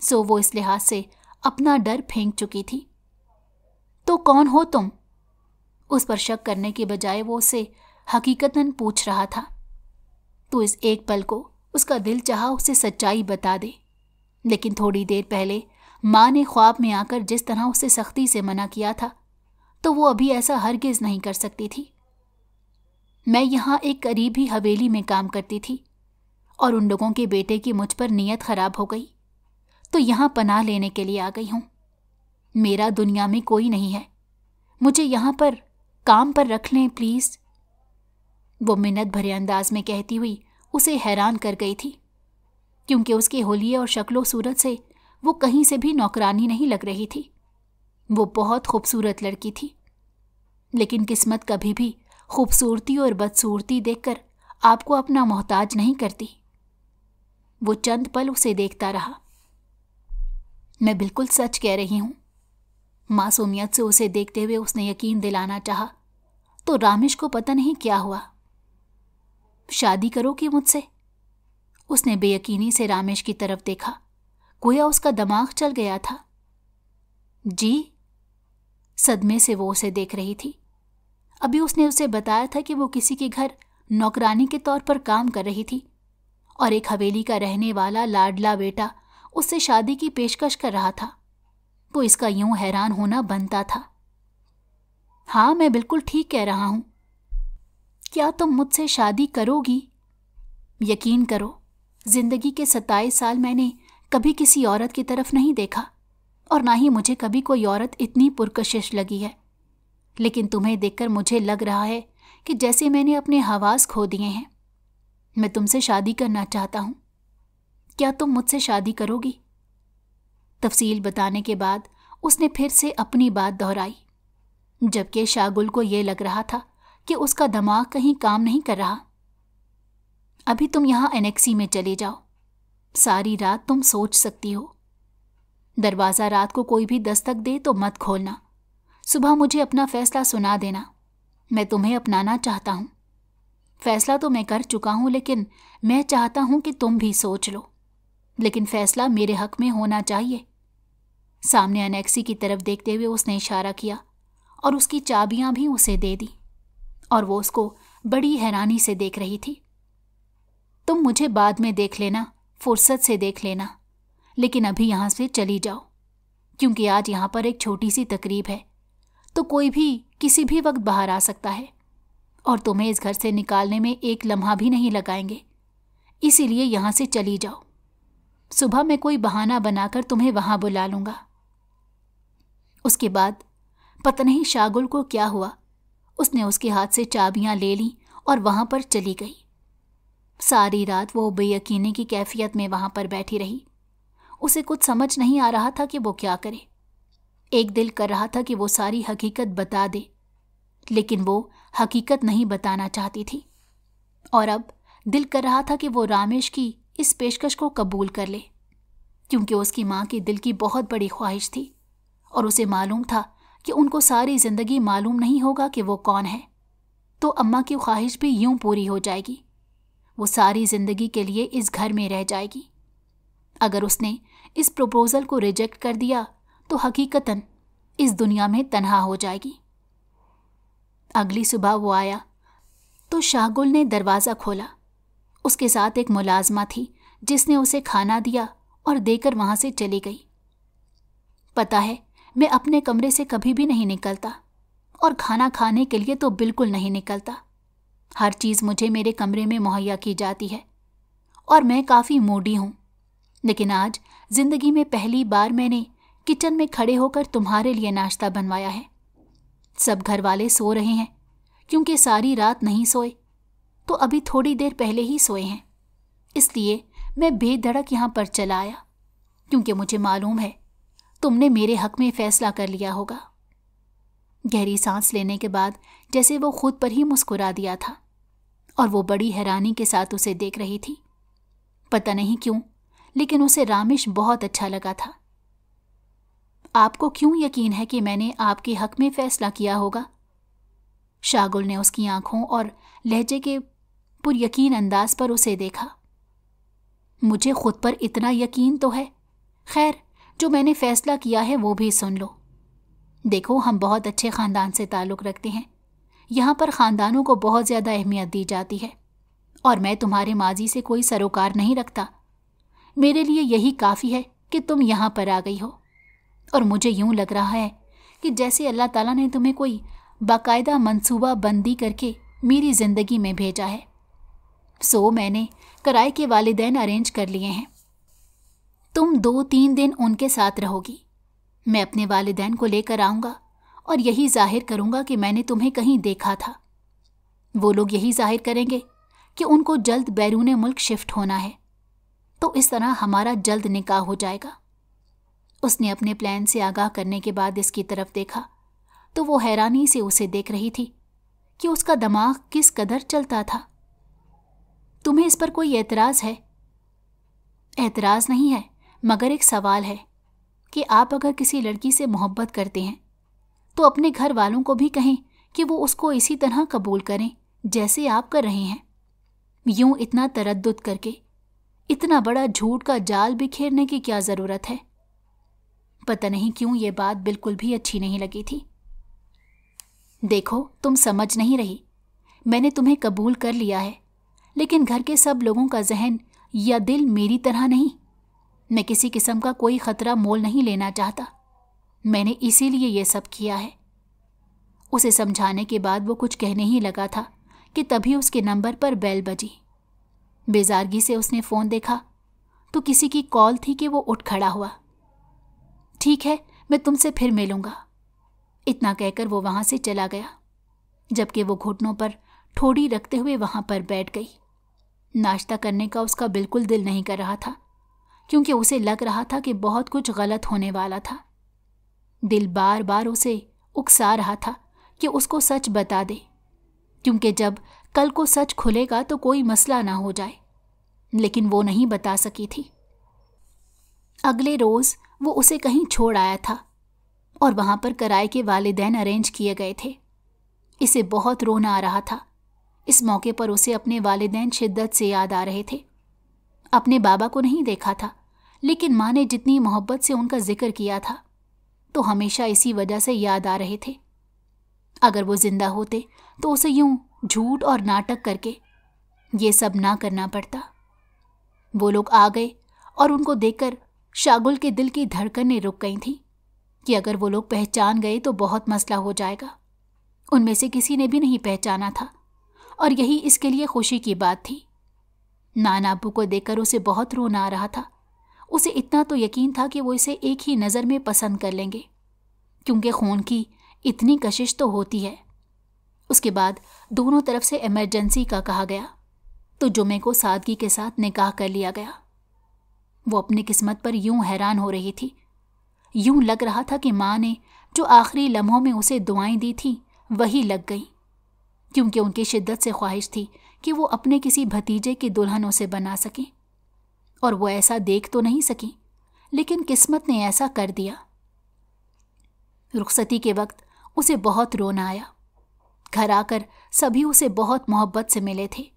सो वो इस लिहाज से अपना डर फेंक चुकी थी। तो कौन हो तुम? उस पर शक करने के बजाय वो उसे हकीकतन पूछ रहा था। तो इस एक पल को उसका दिल चाहा उसे सच्चाई बता दे, लेकिन थोड़ी देर पहले माँ ने ख्वाब में आकर जिस तरह उसे सख्ती से मना किया था, तो वो अभी ऐसा हरगिज नहीं कर सकती थी। मैं यहाँ एक करीबी हवेली में काम करती थी और उन लोगों के बेटे की मुझ पर नीयत खराब हो गई, तो यहाँ पनाह लेने के लिए आ गई हूँ। मेरा दुनिया में कोई नहीं है, मुझे यहाँ पर काम पर रख लें प्लीज़। वो मिन्नत भरे अंदाज में कहती हुई उसे हैरान कर गई थी, क्योंकि उसके होलिये और शक्लो सूरत से वो कहीं से भी नौकरानी नहीं लग रही थी। वो बहुत खूबसूरत लड़की थी, लेकिन किस्मत कभी भी खूबसूरती और बदसूरती देखकर आपको अपना मोहताज नहीं करती। वो चंद पल उसे देखता रहा। मैं बिल्कुल सच कह रही हूं। मासूमियत से उसे देखते हुए उसने यकीन दिलाना चाहा, तो रामिश को पता नहीं क्या हुआ। शादी करोगी मुझसे? उसने बेयकीनी से रामिश की तरफ देखा, गोया उसका दिमाग चल गया था। जी? सदमे से वो उसे देख रही थी। अभी उसने उसे बताया था कि वो किसी के घर नौकरानी के तौर पर काम कर रही थी और एक हवेली का रहने वाला लाडला बेटा उससे शादी की पेशकश कर रहा था, तो इसका यूं हैरान होना बनता था। हाँ, मैं बिल्कुल ठीक कह रहा हूं। क्या तुम मुझसे शादी करोगी? यकीन करो, जिंदगी के 27 साल मैंने कभी किसी औरत की तरफ नहीं देखा, और ना ही मुझे कभी कोई औरत इतनी पुरकशिश लगी है। लेकिन तुम्हें देखकर मुझे लग रहा है कि जैसे मैंने अपने हवास खो दिए हैं। मैं तुमसे शादी करना चाहता हूं। क्या तुम मुझसे शादी करोगी? तफसील बताने के बाद उसने फिर से अपनी बात दोहराई, जबकि शागुल को यह लग रहा था कि उसका दिमाग कहीं काम नहीं कर रहा। अभी तुम यहां एनेक्सी में चले जाओ, सारी रात तुम सोच सकती हो। दरवाज़ा रात को कोई भी दस्तक दे तो मत खोलना। सुबह मुझे अपना फैसला सुना देना। मैं तुम्हें अपनाना चाहता हूं। फैसला तो मैं कर चुका हूं, लेकिन मैं चाहता हूं कि तुम भी सोच लो, लेकिन फैसला मेरे हक में होना चाहिए। सामने एनेक्सी की तरफ देखते हुए उसने इशारा किया और उसकी चाबियां भी उसे दे दी, और वो उसको बड़ी हैरानी से देख रही थी। तुम मुझे बाद में देख लेना, फुर्सत से देख लेना, लेकिन अभी यहां से चली जाओ, क्योंकि आज यहां पर एक छोटी सी तकरीब है, तो कोई भी किसी भी वक्त बाहर आ सकता है, और तुम्हें इस घर से निकालने में एक लम्हा भी नहीं लगाएंगे। इसीलिए यहां से चली जाओ। सुबह मैं कोई बहाना बनाकर तुम्हें वहां बुला लूंगा। उसके बाद पता नहीं शागुल को क्या हुआ, उसने उसके हाथ से चाबियां ले ली और वहां पर चली गई। सारी रात वो बेयकीनी की कैफियत में वहां पर बैठी रही। उसे कुछ समझ नहीं आ रहा था कि वो क्या करे। एक दिल कर रहा था कि वो सारी हकीकत बता दे, लेकिन वो हकीकत नहीं बताना चाहती थी, और अब दिल कर रहा था कि वो रामेश की इस पेशकश को कबूल कर ले, क्योंकि उसकी माँ की दिल की बहुत बड़ी ख्वाहिश थी, और उसे मालूम था कि उनको सारी जिंदगी मालूम नहीं होगा कि वो कौन है, तो अम्मा की ख्वाहिश भी यूं पूरी हो जाएगी। वो सारी जिंदगी के लिए इस घर में रह जाएगी। अगर उसने इस प्रपोजल को रिजेक्ट कर दिया तो हकीकतन इस दुनिया में तन्हा हो जाएगी। अगली सुबह वो आया तो शाहगुल ने दरवाज़ा खोला। उसके साथ एक मुलाजमा थी जिसने उसे खाना दिया और देकर वहाँ से चली गई। पता है, मैं अपने कमरे से कभी भी नहीं निकलता और खाना खाने के लिए तो बिल्कुल नहीं निकलता। हर चीज़ मुझे मेरे कमरे में मुहैया की जाती है और मैं काफ़ी मूडी हूँ। लेकिन आज ज़िंदगी में पहली बार मैंने किचन में खड़े होकर तुम्हारे लिए नाश्ता बनवाया है। सब घर वाले सो रहे हैं क्योंकि सारी रात नहीं सोए, तो अभी थोड़ी देर पहले ही सोए हैं। इसलिए मैं बेधड़क यहाँ पर चला आया क्योंकि मुझे मालूम है तुमने मेरे हक में फैसला कर लिया होगा। गहरी सांस लेने के बाद जैसे वो खुद पर ही मुस्कुरा दिया था और वो बड़ी हैरानी के साथ उसे देख रही थी। पता नहीं क्यों, लेकिन उसे रामेश बहुत अच्छा लगा था। आपको क्यों यकीन है कि मैंने आपके हक में फैसला किया होगा? शाहगुल ने उसकी आंखों और लहजे के पुरयकीन अंदाज पर उसे देखा। मुझे खुद पर इतना यकीन तो है। खैर, जो मैंने फैसला किया है वो भी सुन लो। देखो, हम बहुत अच्छे ख़ानदान से ताल्लुक़ रखते हैं। यहाँ पर ख़ानदानों को बहुत ज़्यादा अहमियत दी जाती है और मैं तुम्हारे माजी से कोई सरोकार नहीं रखता। मेरे लिए यही काफ़ी है कि तुम यहाँ पर आ गई हो और मुझे यूँ लग रहा है कि जैसे अल्लाह ताला ने तुम्हें कोई बाकायदा मंसूबा बंदी करके मेरी ज़िंदगी में भेजा है। सो मैंने किराए के वालिदैन अरेंज कर लिए हैं। तुम 2-3 दिन उनके साथ रहोगी। मैं अपने वालिदैन को लेकर आऊँगा और यही जाहिर करूँगा कि मैंने तुम्हें कहीं देखा था। वो लोग यही जाहिर करेंगे कि उनको जल्द बैरून मुल्क शिफ्ट होना है, तो इस तरह हमारा जल्द निकाह हो जाएगा। उसने अपने प्लान से आगाह करने के बाद इसकी तरफ देखा तो वो हैरानी से उसे देख रही थी कि उसका दिमाग किस कदर चलता था। तुम्हें इस पर कोई एतराज़ है? एतराज़ नहीं है, मगर एक सवाल है कि आप अगर किसी लड़की से मोहब्बत करते हैं तो अपने घर वालों को भी कहें कि वो उसको इसी तरह कबूल करें जैसे आप कर रहे हैं। यूं इतना तरद्दुद करके इतना बड़ा झूठ का जाल बिखेरने की क्या ज़रूरत है? पता नहीं क्यों ये बात बिल्कुल भी अच्छी नहीं लगी थी। देखो, तुम समझ नहीं रही। मैंने तुम्हें कबूल कर लिया है, लेकिन घर के सब लोगों का जहन या दिल मेरी तरह नहीं। मैं किसी किस्म का कोई ख़तरा मोल नहीं लेना चाहता। मैंने इसीलिए ये सब किया है। उसे समझाने के बाद वो कुछ कहने ही लगा था कि तभी उसके नंबर पर बेल बजी। बेजारगी से उसने फ़ोन देखा तो किसी की कॉल थी कि वो उठ खड़ा हुआ। ठीक है, मैं तुमसे फिर मिलूँगा। इतना कहकर वो वहाँ से चला गया, जबकि वो घुटनों पर ठोड़ी रखते हुए वहाँ पर बैठ गई। नाश्ता करने का उसका बिल्कुल दिल नहीं कर रहा था, क्योंकि उसे लग रहा था कि बहुत कुछ गलत होने वाला था। दिल बार बार उसे उकसा रहा था कि उसको सच बता दे, क्योंकि जब कल को सच खुलेगा तो कोई मसला ना हो जाए। लेकिन वो नहीं बता सकी थी। अगले रोज़ वो उसे कहीं छोड़ आया था और वहाँ पर किराए के वालिदैन अरेंज किए गए थे। इसे बहुत रोना आ रहा था। इस मौके पर उसे अपने वालिदैन शिद्दत से याद आ रहे थे। अपने बाबा को नहीं देखा था, लेकिन माँ ने जितनी मोहब्बत से उनका जिक्र किया था तो हमेशा इसी वजह से याद आ रहे थे। अगर वो जिंदा होते तो उसे यूं झूठ और नाटक करके ये सब ना करना पड़ता। वो लोग आ गए और उनको देखकर शाहगुल के दिल की धड़कनें रुक गई थीं कि अगर वो लोग पहचान गए तो बहुत मसला हो जाएगा। उनमें से किसी ने भी नहीं पहचाना था और यही इसके लिए खुशी की बात थी। नाना अब्बू को देखकर उसे बहुत रोना आ रहा था। उसे इतना तो यकीन था कि वो इसे एक ही नज़र में पसंद कर लेंगे, क्योंकि खून की इतनी कशिश तो होती है। उसके बाद दोनों तरफ से इमरजेंसी का कहा गया तो जुमे को सादगी के साथ निकाह कर लिया गया। वो अपनी किस्मत पर यूं हैरान हो रही थी। यूं लग रहा था कि माँ ने जो आखिरी लम्हों में उसे दुआएं दी थी वही लग गई, क्योंकि उनकी शिद्दत से ख्वाहिश थी कि वो अपने किसी भतीजे की दुल्हन उसे बना सकें। और वो ऐसा देख तो नहीं सकी, लेकिन किस्मत ने ऐसा कर दिया। रुखसती के वक्त उसे बहुत रोना आया। घर आकर सभी उसे बहुत मोहब्बत से मिले थे।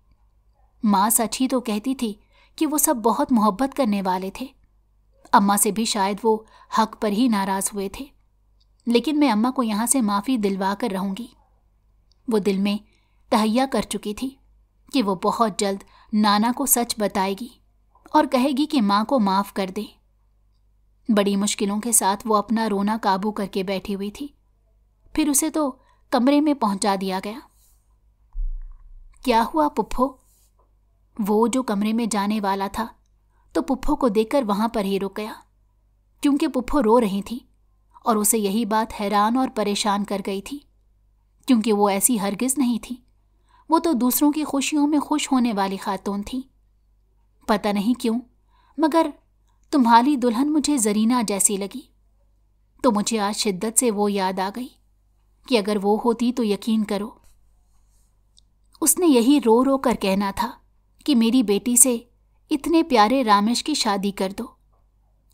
माँ सच ही तो कहती थी कि वो सब बहुत मोहब्बत करने वाले थे। अम्मा से भी शायद वो हक पर ही नाराज़ हुए थे, लेकिन मैं अम्मा को यहाँ से माफ़ी दिलवा कर रहूँगी। वो दिल में तहैया कर चुकी थी कि वो बहुत जल्द नाना को सच बताएगी और कहेगी कि माँ को माफ़ कर दे। बड़ी मुश्किलों के साथ वो अपना रोना काबू करके बैठी हुई थी। फिर उसे तो कमरे में पहुंचा दिया गया। क्या हुआ पुप्पो? वो जो कमरे में जाने वाला था तो पुप्पो को देखकर वहां पर ही रुक गया, क्योंकि पुप्पो रो रही थी और उसे यही बात हैरान और परेशान कर गई थी, क्योंकि वो ऐसी हरगिज नहीं थी। वो तो दूसरों की खुशियों में खुश होने वाली खातून थी। पता नहीं क्यों, मगर तुम्हारी दुल्हन मुझे जरीना जैसी लगी। तो मुझे आज शिद्दत से वो याद आ गई कि अगर वो होती तो यकीन करो उसने यही रो रो कर कहना था कि मेरी बेटी से इतने प्यारे रामेश की शादी कर दो,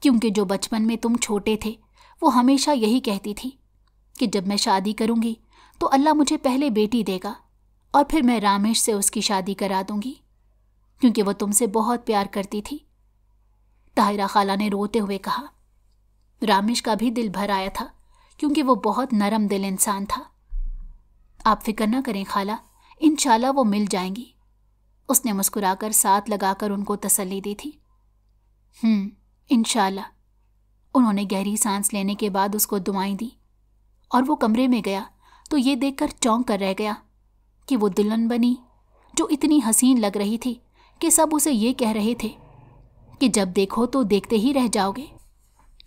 क्योंकि जो बचपन में तुम छोटे थे वो हमेशा यही कहती थी कि जब मैं शादी करूंगी तो अल्लाह मुझे पहले बेटी देगा और फिर मैं रामेश से उसकी शादी करा दूंगी, क्योंकि वो तुमसे बहुत प्यार करती थी। ताहिरा खाला ने रोते हुए कहा। रामेश का भी दिल भर आया था, क्योंकि वो बहुत नरम दिल इंसान था। आप फिक्र न करें खाला, इंशाल्लाह वो मिल जाएंगी, उसने मुस्कुराकर साथ लगाकर उनको तसल्ली दी थी। इंशाल्लाह। उन्होंने गहरी सांस लेने के बाद उसको दुआएं दी और वो कमरे में गया तो ये देखकर चौंक कर रह गया कि वो दुल्हन बनी जो इतनी हसीन लग रही थी कि सब उसे ये कह रहे थे कि जब देखो तो देखते ही रह जाओगे,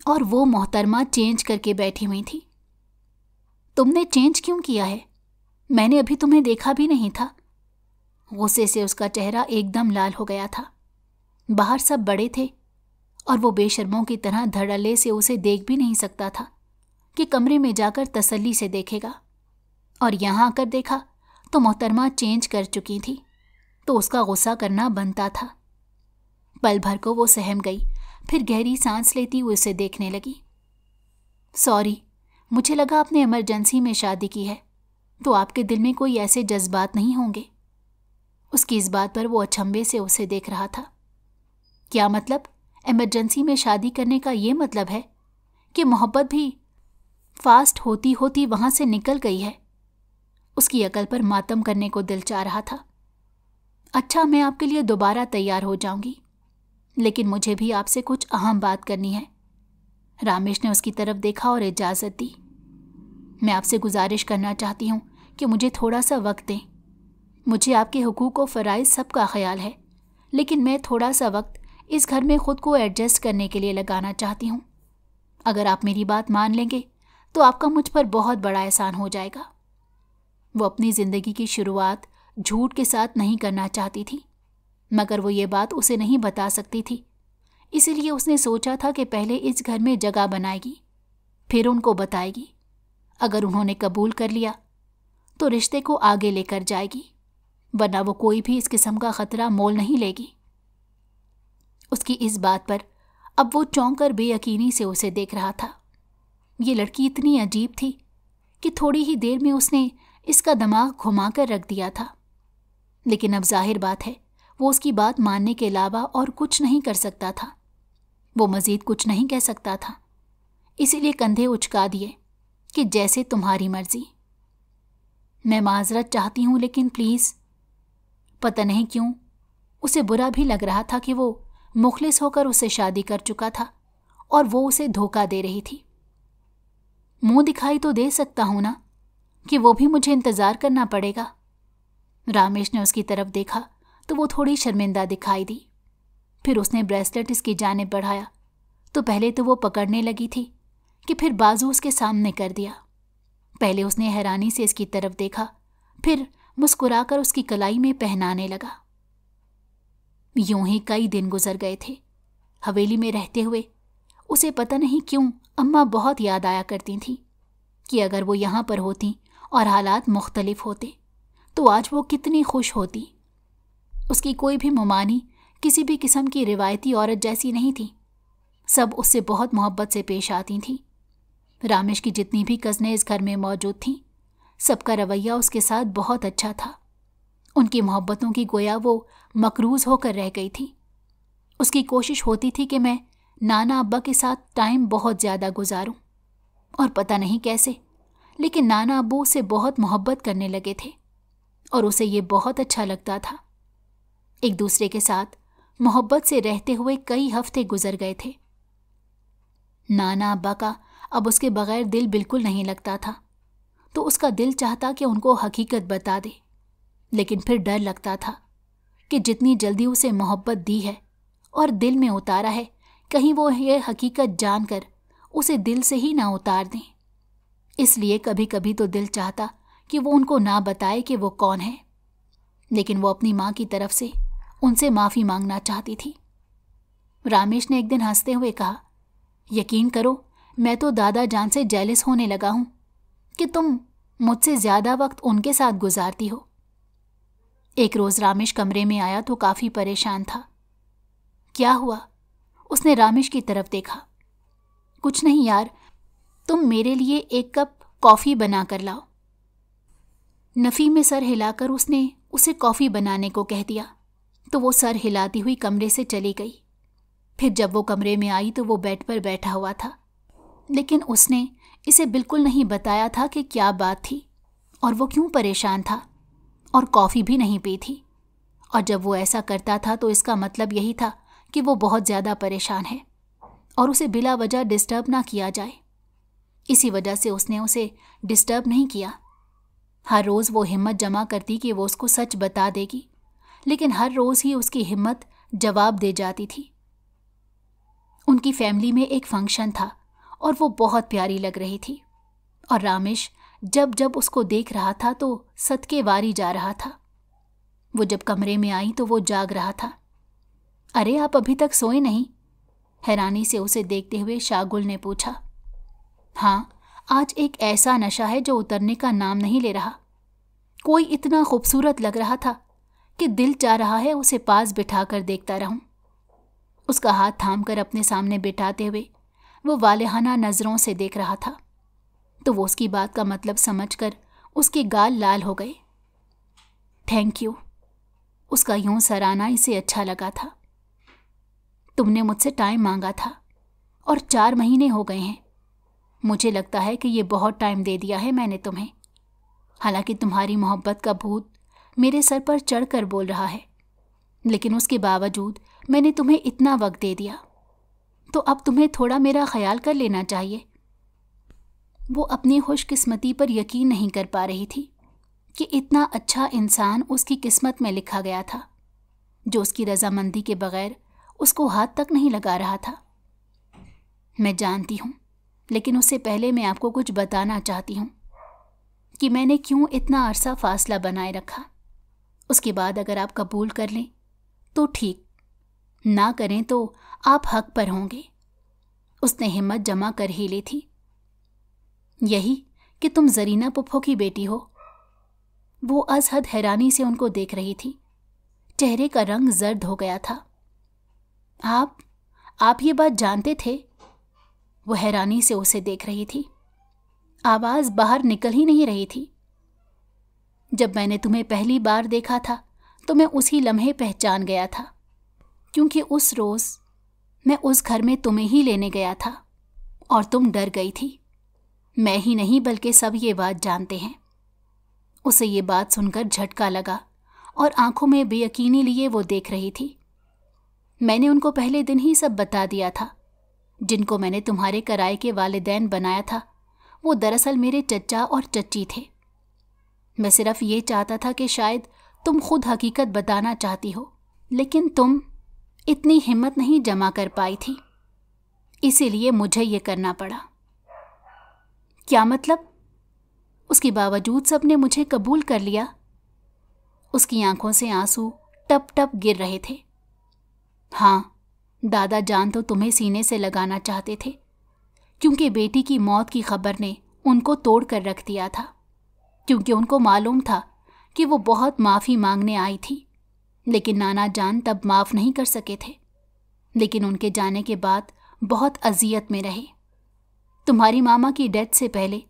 और वो मोहतरमा चेंज करके बैठी हुई थी। तुमने चेंज क्यों किया है? मैंने अभी तुम्हें देखा भी नहीं था। गुस्से से उसका चेहरा एकदम लाल हो गया था। बाहर सब बड़े थे और वो बेशर्मों की तरह धड़ल्ले से उसे देख भी नहीं सकता था कि कमरे में जाकर तसल्ली से देखेगा, और यहाँ आकर देखा तो मोहतरमा चेंज कर चुकी थी, तो उसका गुस्सा करना बनता था। पल भर को वो सहम गई, फिर गहरी सांस लेती हुई उसे देखने लगी। सॉरी, मुझे लगा आपने इमरजेंसी में शादी की है तो आपके दिल में कोई ऐसे जज्बात नहीं होंगे। उसकी इस बात पर वो अचंभे से उसे देख रहा था। क्या मतलब? इमरजेंसी में शादी करने का ये मतलब है कि मोहब्बत भी फास्ट होती होती वहां से निकल गई है? उसकी अकल पर मातम करने को दिल चाह रहा था। अच्छा, मैं आपके लिए दोबारा तैयार हो जाऊंगी, लेकिन मुझे भी आपसे कुछ अहम बात करनी है। रामेश ने उसकी तरफ देखा और इजाज़त दी। मैं आपसे गुजारिश करना चाहती हूँ कि मुझे थोड़ा सा वक्त दें। मुझे आपके हुकूक और फ़राइज़ सबका ख्याल है, लेकिन मैं थोड़ा सा वक्त इस घर में ख़ुद को एडजस्ट करने के लिए लगाना चाहती हूँ। अगर आप मेरी बात मान लेंगे तो आपका मुझ पर बहुत बड़ा एहसान हो जाएगा। वो अपनी ज़िंदगी की शुरुआत झूठ के साथ नहीं करना चाहती थी, मगर वो ये बात उसे नहीं बता सकती थी। इसीलिए उसने सोचा था कि पहले इस घर में जगह बनाएगी, फिर उनको बताएगी। अगर उन्होंने कबूल कर लिया तो रिश्ते को आगे लेकर जाएगी, वरना वो कोई भी इस किस्म का ख़तरा मोल नहीं लेगी। उसकी इस बात पर अब वो चौंक कर बेयकीनी से उसे देख रहा था। ये लड़की इतनी अजीब थी कि थोड़ी ही देर में उसने इसका दिमाग घुमा कर रख दिया था। लेकिन अब जाहिर बात है वो उसकी बात मानने के अलावा और कुछ नहीं कर सकता था। वो मज़ीद कुछ नहीं कह सकता था, इसीलिए कंधे उचका दिए कि जैसे तुम्हारी मर्जी। मैं माजरत चाहती हूँ, लेकिन प्लीज़। पता नहीं क्यों उसे बुरा भी लग रहा था कि वो मुखलिस होकर उससे शादी कर चुका था और वो उसे धोखा दे रही थी। मुंह दिखाई तो दे सकता हूं ना कि वो भी मुझे इंतज़ार करना पड़ेगा। रामेश ने उसकी तरफ देखा तो वो थोड़ी शर्मिंदा दिखाई दी। फिर उसने ब्रेसलेट इसकी जानिब बढ़ाया तो पहले तो वो पकड़ने लगी थी कि फिर बाजू उसके सामने कर दिया। पहले उसने हैरानी से इसकी तरफ देखा, फिर मुस्कुराकर उसकी कलाई में पहनाने लगा। यूं ही कई दिन गुजर गए थे। हवेली में रहते हुए उसे पता नहीं क्यों अम्मा बहुत याद आया करती थी कि अगर वो यहाँ पर होती और हालात मुख्तलिफ होते तो आज वो कितनी खुश होती। उसकी कोई भी मुमानी किसी भी किस्म की रिवायती औरत जैसी नहीं थी। सब उससे बहुत मोहब्बत से पेश आती थीं। रामेश की जितनी भी कज़नें इस घर में मौजूद थीं, सबका रवैया उसके साथ बहुत अच्छा था। उनकी मोहब्बतों की गोया वो मकरूज़ होकर रह गई थी। उसकी कोशिश होती थी कि मैं नाना अब्बा के साथ टाइम बहुत ज़्यादा गुजारूं, और पता नहीं कैसे, लेकिन नाना अब्बू उससे बहुत मोहब्बत करने लगे थे। और उसे ये बहुत अच्छा लगता था। एक दूसरे के साथ मोहब्बत से रहते हुए कई हफ्ते गुजर गए थे। नाना अब्बा का अब उसके बगैर दिल बिल्कुल नहीं लगता था, तो उसका दिल चाहता कि उनको हकीकत बता दे, लेकिन फिर डर लगता था कि जितनी जल्दी उसे मोहब्बत दी है और दिल में उतारा है, कहीं वो ये हकीकत जानकर उसे दिल से ही ना उतार दें। इसलिए कभी कभी तो दिल चाहता कि वो उनको ना बताए कि वो कौन है, लेकिन वो अपनी माँ की तरफ से उनसे माफ़ी मांगना चाहती थी। रामेश ने एक दिन हंसते हुए कहा, यकीन करो, मैं तो दादा जान से जेलस होने लगा हूं कि तुम मुझसे ज़्यादा वक्त उनके साथ गुजारती हो। एक रोज़ रामेश कमरे में आया तो काफ़ी परेशान था। क्या हुआ? उसने रामेश की तरफ देखा। कुछ नहीं यार, तुम मेरे लिए एक कप कॉफ़ी बना कर लाओ। नफ़ी में सर हिलाकर उसने उसे कॉफ़ी बनाने को कह दिया, तो वो सर हिलाती हुई कमरे से चली गई। फिर जब वो कमरे में आई तो वो बेड पर बैठा हुआ था, लेकिन उसने इसे बिल्कुल नहीं बताया था कि क्या बात थी और वो क्यों परेशान था, और कॉफ़ी भी नहीं पी थी। और जब वो ऐसा करता था तो इसका मतलब यही था कि वो बहुत ज़्यादा परेशान है और उसे बिला वजह डिस्टर्ब ना किया जाए। इसी वजह से उसने उसे डिस्टर्ब नहीं किया। हर रोज़ वो हिम्मत जमा करती कि वो उसको सच बता देगी, लेकिन हर रोज़ ही उसकी हिम्मत जवाब दे जाती थी। उनकी फैमिली में एक फंक्शन था और वो बहुत प्यारी लग रही थी, और रामेश जब जब उसको देख रहा था तो सदके वारी जा रहा था। वो जब कमरे में आई तो वो जाग रहा था। अरे आप अभी तक सोए नहीं? हैरानी से उसे देखते हुए शागुल ने पूछा। हाँ, आज एक ऐसा नशा है जो उतरने का नाम नहीं ले रहा। कोई इतना खूबसूरत लग रहा था कि दिल चाह रहा है उसे पास बिठाकर देखता रहूं। उसका हाथ थामकर अपने सामने बिठाते हुए वो वालेहाना नज़रों से देख रहा था, तो वो उसकी बात का मतलब समझकर उसके गाल लाल हो गए। थैंक यू, उसका यूं सराहना इसे अच्छा लगा था। तुमने मुझसे टाइम मांगा था और 4 महीने हो गए हैं। मुझे लगता है कि ये बहुत टाइम दे दिया है मैंने तुम्हें। हालांकि तुम्हारी मोहब्बत का भूत मेरे सर पर चढ़कर बोल रहा है, लेकिन उसके बावजूद मैंने तुम्हें इतना वक्त दे दिया, तो अब तुम्हें थोड़ा मेरा ख्याल कर लेना चाहिए। वो अपनी खुशकिस्मती पर यकीन नहीं कर पा रही थी कि इतना अच्छा इंसान उसकी किस्मत में लिखा गया था, जो उसकी रजामंदी के बगैर उसको हाथ तक नहीं लगा रहा था। मैं जानती हूँ, लेकिन उससे पहले मैं आपको कुछ बताना चाहती हूँ कि मैंने क्यों इतना अरसा फासला बनाए रखा। उसके बाद अगर आप कबूल कर लें तो ठीक, ना करें तो आप हक पर होंगे। उसने हिम्मत जमा कर ही ली थी। यही कि तुम जरीना पुप्पो की बेटी हो। वो अजहद हैरानी से उनको देख रही थी। चेहरे का रंग जर्द हो गया था। आप ये बात जानते थे? वो हैरानी से उसे देख रही थी। आवाज बाहर निकल ही नहीं रही थी। जब मैंने तुम्हें पहली बार देखा था तो मैं उसी लम्हे पहचान गया था, क्योंकि उस रोज मैं उस घर में तुम्हें ही लेने गया था और तुम डर गई थी। मैं ही नहीं बल्कि सब ये बात जानते हैं। उसे ये बात सुनकर झटका लगा और आंखों में बेयकीनी लिए वो देख रही थी। मैंने उनको पहले दिन ही सब बता दिया था। जिनको मैंने तुम्हारे किराए के वालिदैन बनाया था वो दरअसल मेरे चचा और चच्ची थे। मैं सिर्फ ये चाहता था कि शायद तुम खुद हकीकत बताना चाहती हो, लेकिन तुम इतनी हिम्मत नहीं जमा कर पाई थी, इसीलिए मुझे ये करना पड़ा। क्या मतलब? उसके बावजूद सबने मुझे कबूल कर लिया? उसकी आंखों से आंसू टप टप गिर रहे थे। हाँ, दादा जान तो तुम्हें सीने से लगाना चाहते थे, क्योंकि बेटी की मौत की खबर ने उनको तोड़ कर रख दिया था। क्योंकि उनको मालूम था कि वो बहुत माफ़ी मांगने आई थी, लेकिन नाना जान तब माफ़ नहीं कर सके थे। लेकिन उनके जाने के बाद बहुत अजियत में रहे। तुम्हारी मामा की डेथ से पहले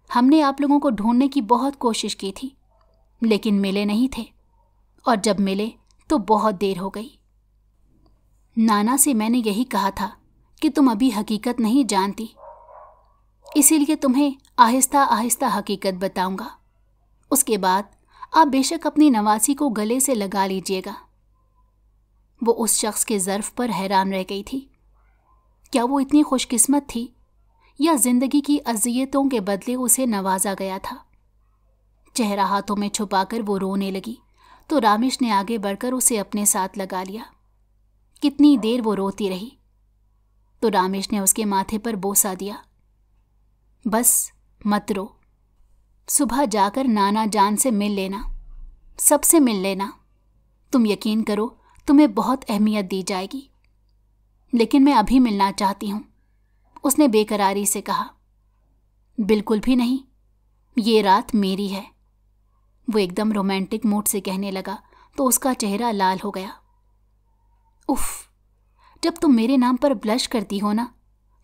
हमने आप लोगों को ढूंढने की बहुत कोशिश की थी, लेकिन मिले नहीं थे, और जब मिले तो बहुत देर हो गई। नाना से मैंने यही कहा था कि तुम अभी हकीकत नहीं जानती, इसीलिए तुम्हें आहिस्ता आहिस्ता हकीकत बताऊंगा। उसके बाद आप बेशक अपनी नवासी को गले से लगा लीजिएगा। वो उस शख्स के ज़र्फ पर हैरान रह गई थी। क्या वो इतनी खुशकिस्मत थी या जिंदगी की अज़ियतों के बदले उसे नवाजा गया था? चेहरा हाथों में छुपाकर वो रोने लगी तो रामेश ने आगे बढ़कर उसे अपने साथ लगा लिया। कितनी देर वो रोती रही तो रामेश ने उसके माथे पर बोसा दिया। बस मत रो, सुबह जाकर नाना जान से मिल लेना, सबसे मिल लेना। तुम यकीन करो, तुम्हें बहुत अहमियत दी जाएगी। लेकिन मैं अभी मिलना चाहती हूँ, उसने बेकरारी से कहा। बिल्कुल भी नहीं, ये रात मेरी है, वो एकदम रोमांटिक मूड से कहने लगा तो उसका चेहरा लाल हो गया। उफ, जब तुम मेरे नाम पर ब्लश करती हो ना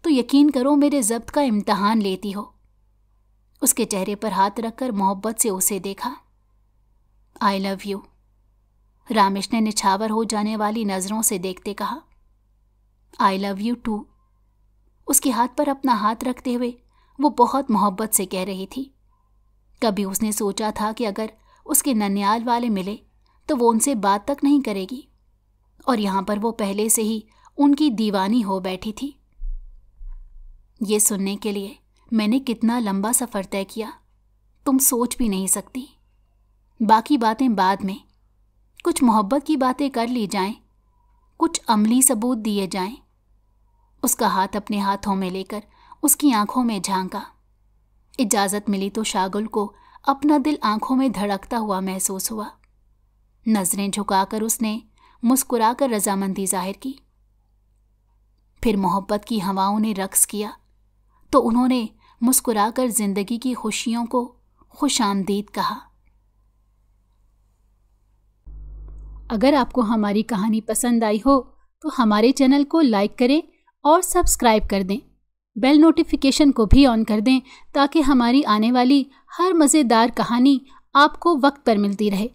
तो यकीन करो मेरे ज़ब्त का इम्तहान लेती हो। उसके चेहरे पर हाथ रखकर मोहब्बत से उसे देखा। आई लव यू, रामेश ने निछावर हो जाने वाली नज़रों से देखते कहा। आई लव यू टू, उसके हाथ पर अपना हाथ रखते हुए वो बहुत मोहब्बत से कह रही थी। कभी उसने सोचा था कि अगर उसके ननियाल वाले मिले तो वो उनसे बात तक नहीं करेगी, और यहाँ पर वो पहले से ही उनकी दीवानी हो बैठी थी। ये सुनने के लिए मैंने कितना लंबा सफ़र तय किया, तुम सोच भी नहीं सकती। बाकी बातें बाद में, कुछ मोहब्बत की बातें कर ली जाएं, कुछ अमली सबूत दिए जाएं। उसका हाथ अपने हाथों में लेकर उसकी आंखों में झांका। इजाज़त मिली तो शागुल को अपना दिल आंखों में धड़कता हुआ महसूस हुआ। नजरें झुकाकर उसने मुस्कुराकर रजामंदी जाहिर की। फिर मोहब्बत की हवाओं ने रक्स किया तो उन्होंने मुस्कुराकर जिंदगी की खुशियों को खुशामदीद कहा। अगर आपको हमारी कहानी पसंद आई हो तो हमारे चैनल को लाइक करें और सब्सक्राइब कर दें। बेल नोटिफिकेशन को भी ऑन कर दें ताकि हमारी आने वाली हर मज़ेदार कहानी आपको वक्त पर मिलती रहे।